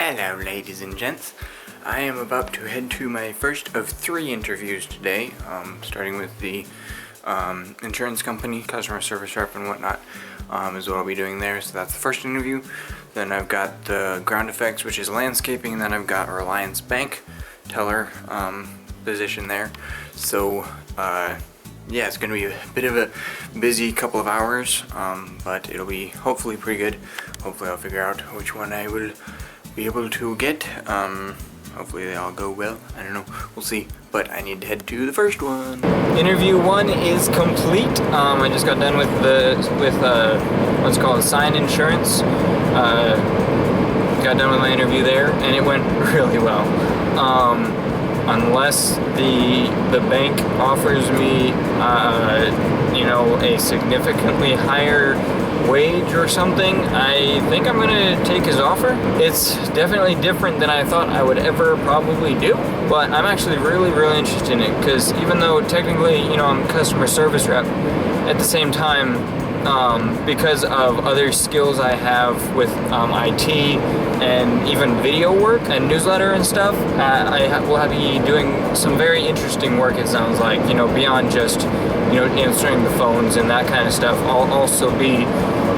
Hello, ladies and gents. I am about to head to my first of 3 interviews today, starting with the insurance company, customer service rep and whatnot, is what I'll be doing there. So that's the first interview. Then I've got the ground effects, which is landscaping, and then I've got Reliance Bank teller position there. So yeah, it's going to be a bit of a busy couple of hours, but it'll be hopefully pretty good. Hopefully I'll figure out which one I will be able to get. Hopefully they all go well. I don't know. We'll see. But I need to head to the first one. Interview 1 is complete. I just got done with what's called sign insurance. Got done with my interview there, and it went really well. Unless the bank offers me, a significantly higher wage or something, I think I'm gonna take his offer. It's definitely different than I thought I would ever probably do, but I'm actually really interested in it, because even though technically, I'm a customer service rep, at the same time, because of other skills I have with IT and even video work and newsletter and stuff, will be doing some very interesting work, it sounds like, beyond just, answering the phones and that kind of stuff. I'll also be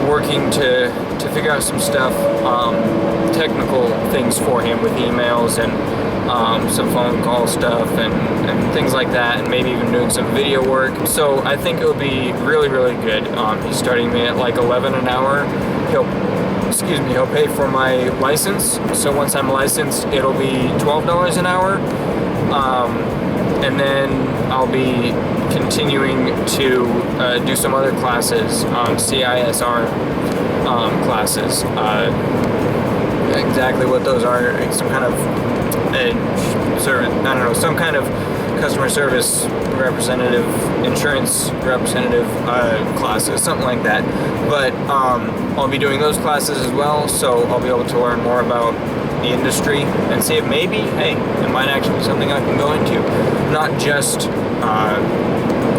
working to figure out some stuff, technical things for him with emails and some phone call stuff and things like that, and maybe even doing some video work. So I think it'll be really good. He's starting me at like 11 an hour. He'll pay for my license. So once I'm licensed, it'll be $12 an hour. And then I'll be continuing to do some other classes, CISR classes. Exactly what those are, some kind of some kind of customer service representative, insurance representative classes, something like that. But I'll be doing those classes as well, so I'll be able to learn more about the industry and see if maybe, hey, it might actually be something I can go into. Not just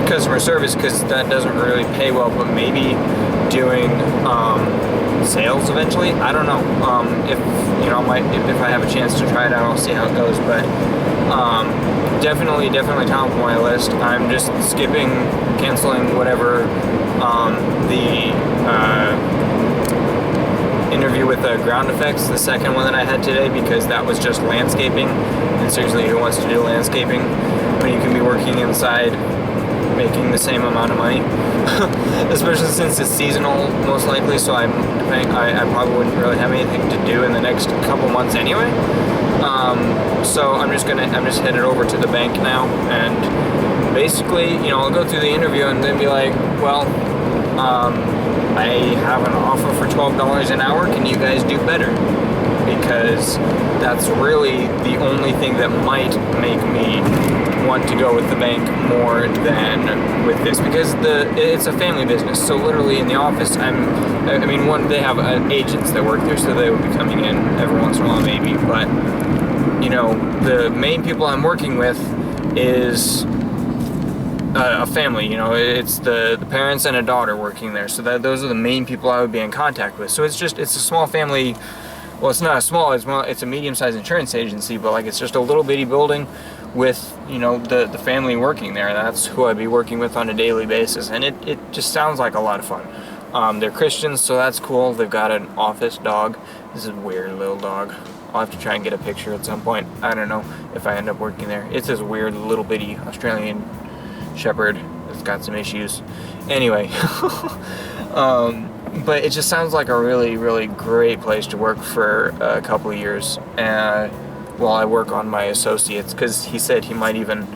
customer service, because that doesn't really pay well, but maybe doing sales eventually. I don't know. If I have a chance to try it out, I'll see how it goes. But definitely top of my list. I'm just canceling whatever the interview with the ground effects, the second one that I had today, because that was just landscaping. And seriously, who wants to do landscaping when you can be working inside making the same amount of money? Especially since it's seasonal, most likely, so I probably wouldn't really have anything to do in the next couple months anyway. So I'm just headed over to the bank now, and basically, I'll go through the interview and then be like, well, I have an offer for $12 an hour. Can you guys do better? Because that's really the only thing that might make me want to go with the bank more than with this, because it's a family business. So literally in the office, they have agents that work there, so they would be coming in every once in a while maybe. But the main people I'm working with is a family. It's the parents and a daughter working there. So those are the main people I would be in contact with. So it's a small family. Well, it's not a small. It's a medium-sized insurance agency, but like it's just a little bitty building with the family working there. That's who I'd be working with on a daily basis, and it just sounds like a lot of fun. They're Christians, so that's cool. They've got an office dog. This is a weird little dog. I'll have to try and get a picture at some point. I don't know if I end up working there. It's this weird little bitty Australian Shepherd that's got some issues. Anyway, but it just sounds like a really great place to work for a couple of years while I work on my associates, because he said he might even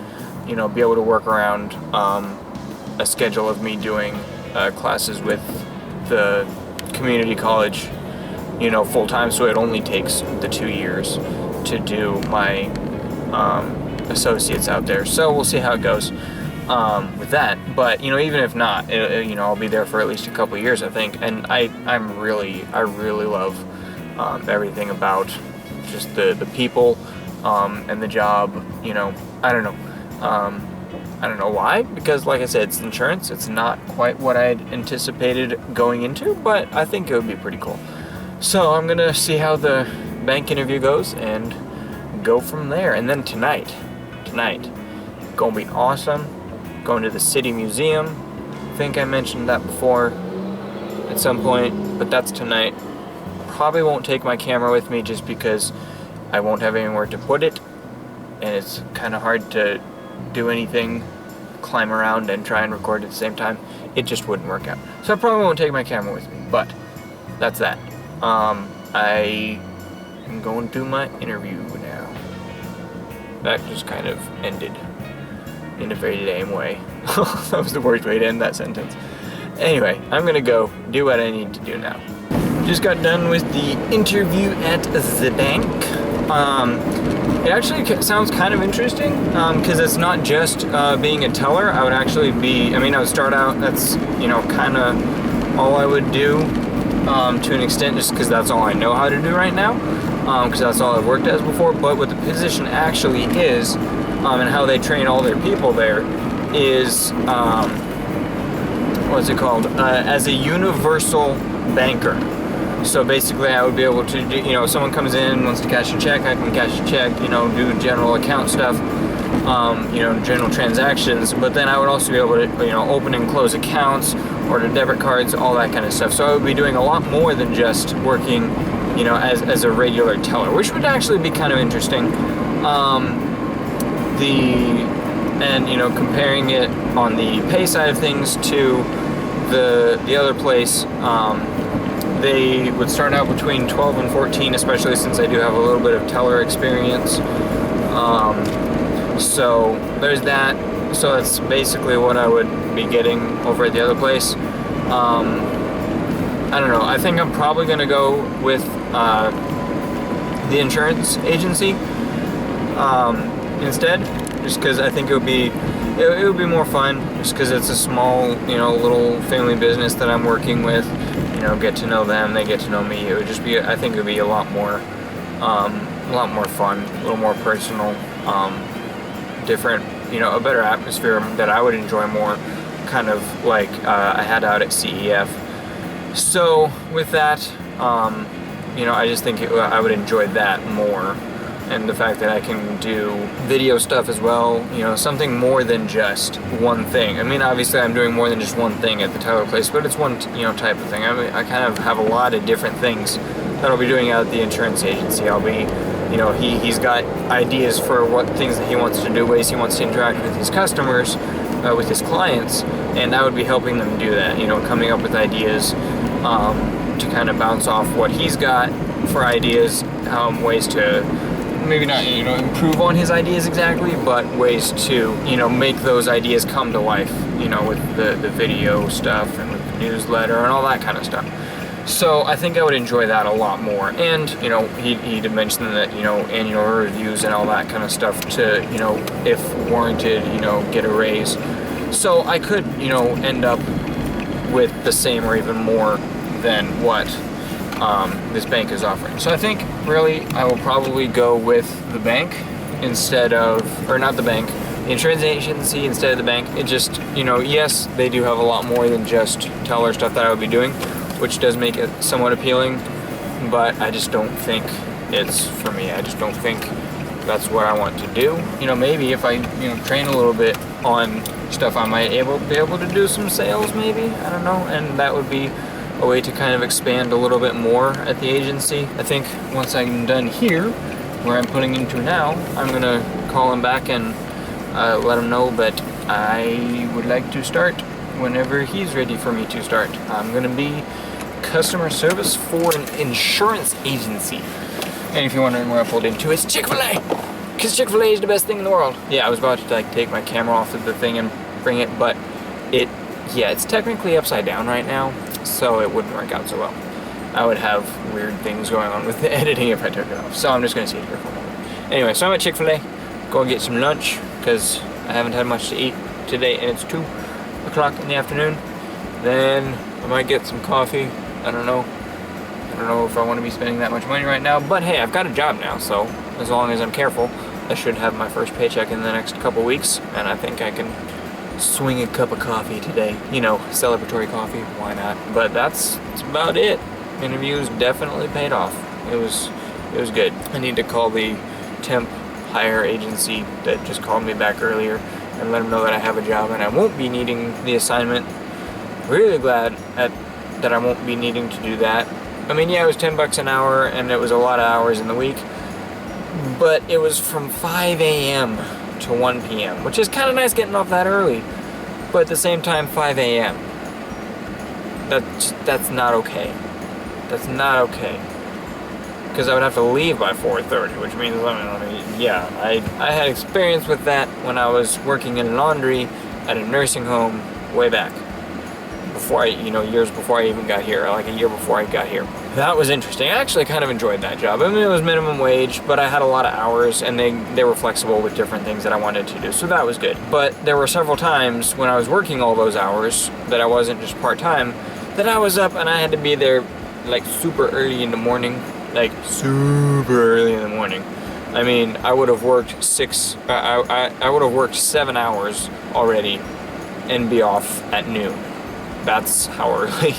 be able to work around a schedule of me doing classes with the community college full-time, so it only takes the 2 years to do my associates out there. So we'll see how it goes with that. But even if not, I'll be there for at least a couple of years, I think. And I really love everything about just the people and the job. I don't know why, because like I said, it's insurance. It's not quite what I'd anticipated going into, but I think it would be pretty cool. So I'm gonna see how the bank interview goes and go from there. And then tonight, gonna be awesome. Going to the City Museum. I think I mentioned that before at some point, but that's tonight. Probably won't take my camera with me just because I won't have anywhere to put it, and it's kind of hard to do anything, climb around and try and record at the same time. It just wouldn't work out. So I probably won't take my camera with me, but that's that. I am going to my interview now. That just kind of ended in a very lame way. That was the worst way to end that sentence. Anyway, I'm gonna go do what I need to do now. Just got done with the interview at the bank. It actually sounds kind of interesting because it's not just being a teller. I would actually be, I would start out, that's, kind of all I would do to an extent, just because that's all I know how to do right now, because that's all I've worked as before. But what the position actually is, and how they train all their people there is, what's it called? As a universal banker. So basically I would be able to do, if someone comes in, wants to cash a check, I can cash a check, do general account stuff, general transactions, but then I would also be able to, open and close accounts, order debit cards, all that kind of stuff. So I would be doing a lot more than just working, as a regular teller, which would actually be kind of interesting. Comparing it on the pay side of things to the other place, they would start out between 12 and 14, especially since I do have a little bit of teller experience. So there's that. So that's basically what I would be getting over at the other place. I don't know. I think I'm probably going to go with the insurance agency instead, just because I think it would be more fun, just because it's a small, little family business that I'm working with. Get to know them, they get to know me. It would just be, I think it would be a lot more fun, a little more personal, different, a better atmosphere that I would enjoy more, kind of like I had out at CEF. So with that, I just think I would enjoy that more. And the fact that I can do video stuff as well, something more than just one thing. Obviously I'm doing more than just one thing at the teller place, but it's one, type of thing. I kind of have a lot of different things that I'll be doing out at the insurance agency. I'll be, he's got ideas for what things that he wants to do, ways he wants to interact with his customers, with his clients, and I would be helping them do that, coming up with ideas to kind of bounce off what he's got for ideas, ways to maybe not, improve on his ideas exactly, but ways to, make those ideas come to life, with the video stuff and with the newsletter and all that kind of stuff. So I think I would enjoy that a lot more. And, he did mention that, annual reviews and all that kind of stuff to, if warranted, get a raise. So I could, end up with the same or even more than what this bank is offering. So I think really I will probably go with the bank instead of, or not the bank, the insurance agency instead of the bank. It just, yes, they do have a lot more than just teller stuff that I would be doing, which does make it somewhat appealing, but I just don't think it's for me. I just don't think that's what I want to do. Maybe if I, train a little bit on stuff, I might be able to do some sales maybe, I don't know, and that would be a way to kind of expand a little bit more at the agency. I think once I'm done here, where I'm putting into now, I'm gonna call him back and let him know that I would like to start whenever he's ready for me to start. I'm gonna be customer service for an insurance agency. And if you're wondering where I pulled into, it's Chick-fil-A! Because Chick-fil-A is the best thing in the world. Yeah, I was about to take my camera off of the thing and bring it, but it's technically upside down right now, so it wouldn't work out so well. I would have weird things going on with the editing if I took it off. So I'm just gonna sit here for a moment. Anyway, so I'm at Chick-fil-A, go get some lunch, because I haven't had much to eat today, and it's 2 o'clock in the afternoon. Then I might get some coffee. I don't know if I want to be spending that much money right now, but hey, I've got a job now, so as long as I'm careful, I should have my first paycheck in the next couple weeks, and I think I can swing a cup of coffee today. Celebratory coffee, why not? But that's about it. Interviews definitely paid off. It was it was good. I need to call the temp hire agency that just called me back earlier and let them know that I have a job and I won't be needing the assignment. Really glad that I won't be needing to do that. I mean, yeah, it was $10 an hour and it was a lot of hours in the week, but it was from 5 a.m. to 1 p.m., which is kind of nice getting off that early, but at the same time, 5 a.m. That's not okay. That's not okay. Because I would have to leave by 4:30, which means, yeah, I had experience with that when I was working in laundry at a nursing home way back. Before years before I even got here, like a year before I got here. That was interesting. I actually kind of enjoyed that job. I mean, it was minimum wage, but I had a lot of hours and they were flexible with different things that I wanted to do, so that was good. But there were several times when I was working all those hours that I wasn't just part-time, that I was up and I had to be there like super early in the morning. Like super early in the morning. I mean, I would have worked 7 hours already and be off at noon. That's how early.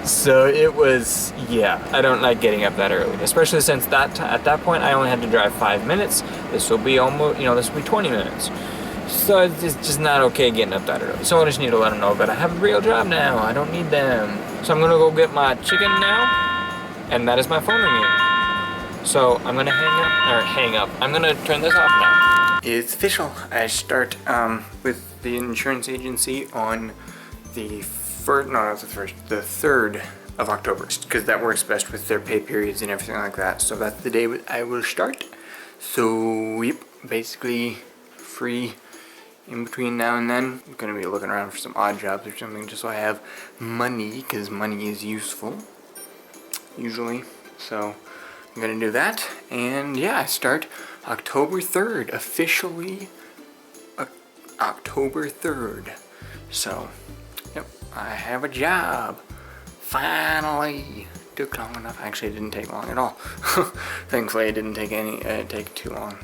So it was, yeah, I don't like getting up that early, especially since at that point I only had to drive 5 minutes. This will be almost, this will be 20 minutes. So it's just not okay getting up that early. So I just need to let them know that I have a real job now. I don't need them. So I'm gonna go get my chicken now, and that is my phone ringing. So I'm gonna hang up. I'm gonna turn this off now. It's official. I start with the insurance agency on the 3rd of October, because that works best with their pay periods and everything like that. So that's the day I will start. So yep, basically free in between now and then. I'm gonna be looking around for some odd jobs or something just so I have money, because money is useful usually. So I'm gonna do that, and yeah, I start October 3rd, officially October 3rd. So yep, I have a job. Finally. Took long enough. Actually, it didn't take long at all. Thankfully, it didn't take too long.